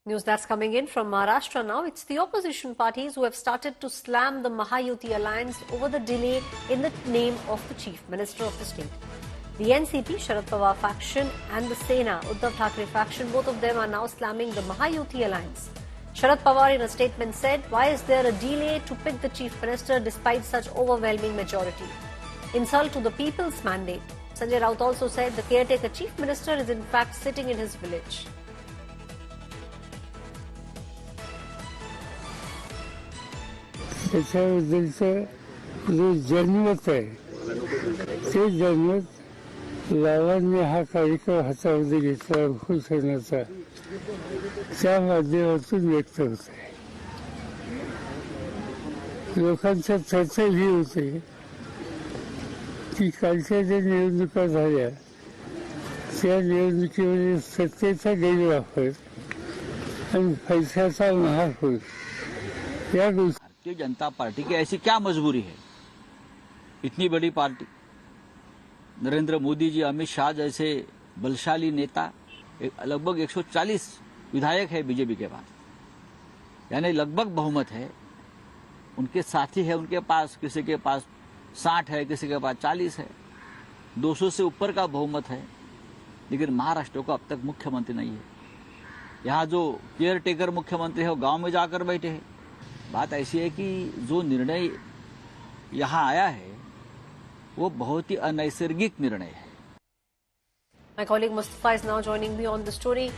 News that's coming in from Maharashtra now. It's the opposition parties who have started to slam the Mahayuti alliance over the delay in the name of the Chief Minister of the state. The NCP, Sharad Pawar faction and the Sena, Uddhav Thackeray faction, both of them are now slamming the Mahayuti alliance. Sharad Pawar in a statement said, "Why is there a delay to pick the Chief Minister despite such overwhelming majority? Insult to the people's mandate." Sanjay Raut also said the caretaker Chief Minister is in fact sitting in his village. जो जनमत आहे ते जनमत लावांनी हा कार्यक्रम हातामध्ये घेतला घोषणाचा त्या माध्यमातून व्यक्त होत आहे. लोकांच्या चर्चा ही होते की कालच्या ज्या निवडणुका झाल्या त्या निवडणुकीमध्ये सत्तेचा गैरवापर आणि पैशाचा महापूर या गोष्टी. भारतीय जनता पार्टी की ऐसी क्या मजबूरी है? इतनी बड़ी पार्टी, नरेंद्र मोदी जी, अमित शाह जैसे बलशाली नेता, लगभग 140 विधायक है बीजेपी के पास, यानी लगभग बहुमत है. उनके साथी है उनके पास, किसी के पास 60 है, किसी के पास 40 है, 200 से ऊपर का बहुमत है, लेकिन महाराष्ट्र को अब तक मुख्यमंत्री नहीं है. यहाँ जो केयर टेकर मुख्यमंत्री है वो गांव में जाकर बैठे हैं. बात ऐसी है कि जो निर्णय यहाँ आया है वो बहुत ही अनैसर्गिक निर्णय है. My colleague Mustafa is now joining me on the story.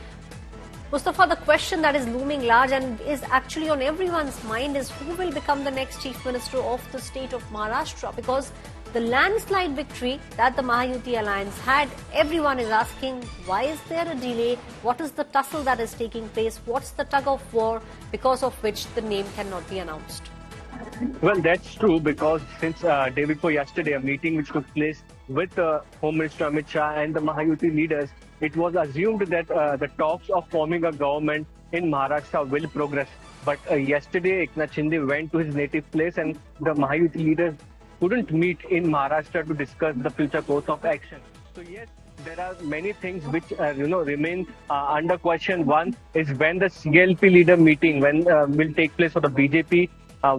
Mustafa, the question that is looming large and is actually on everyone's mind is who will become the next Chief Minister of the state of Maharashtra, because the landslide victory that the Mahayuti alliance had, everyone is asking, why is there a delay? What is the tussle that is taking place? What's the tug of war because of which the name cannot be announced? Well, that's true, because since day before yesterday, a meeting which took place with Home Minister Amit Shah and the Mahayuti leaders, it was assumed that the talks of forming a government in Maharashtra will progress. But yesterday, Eknath Shinde went to his native place and the Mahayuti leaders couldn't meet in Maharashtra to discuss the future course of action. So yes, there are many things which remain under question. One is when the CLP leader meeting will take place for the BJP.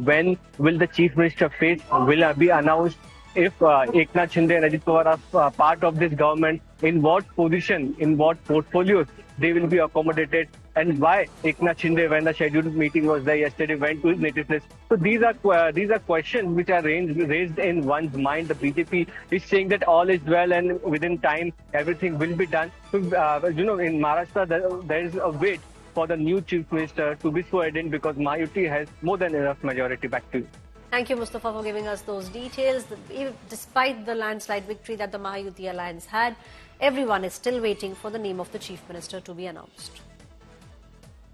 When will the Chief Minister face will be announced? If Eknath Shinde and Ajit Pawar are part of this government, in what position, in what portfolios they will be accommodated, and why Eknath Shinde, when the scheduled meeting was there yesterday, went to his native place. So these are questions which are raised in one's mind. The BJP is saying that all is well and within time everything will be done. So, in Maharashtra there is a wait for the new Chief Minister to be sworn in, because Mahayuti has more than enough majority. Back to you. Thank you, Mustafa, for giving us those details. Despite the landslide victory that the Mahayuti alliance had, everyone is still waiting for the name of the Chief Minister to be announced.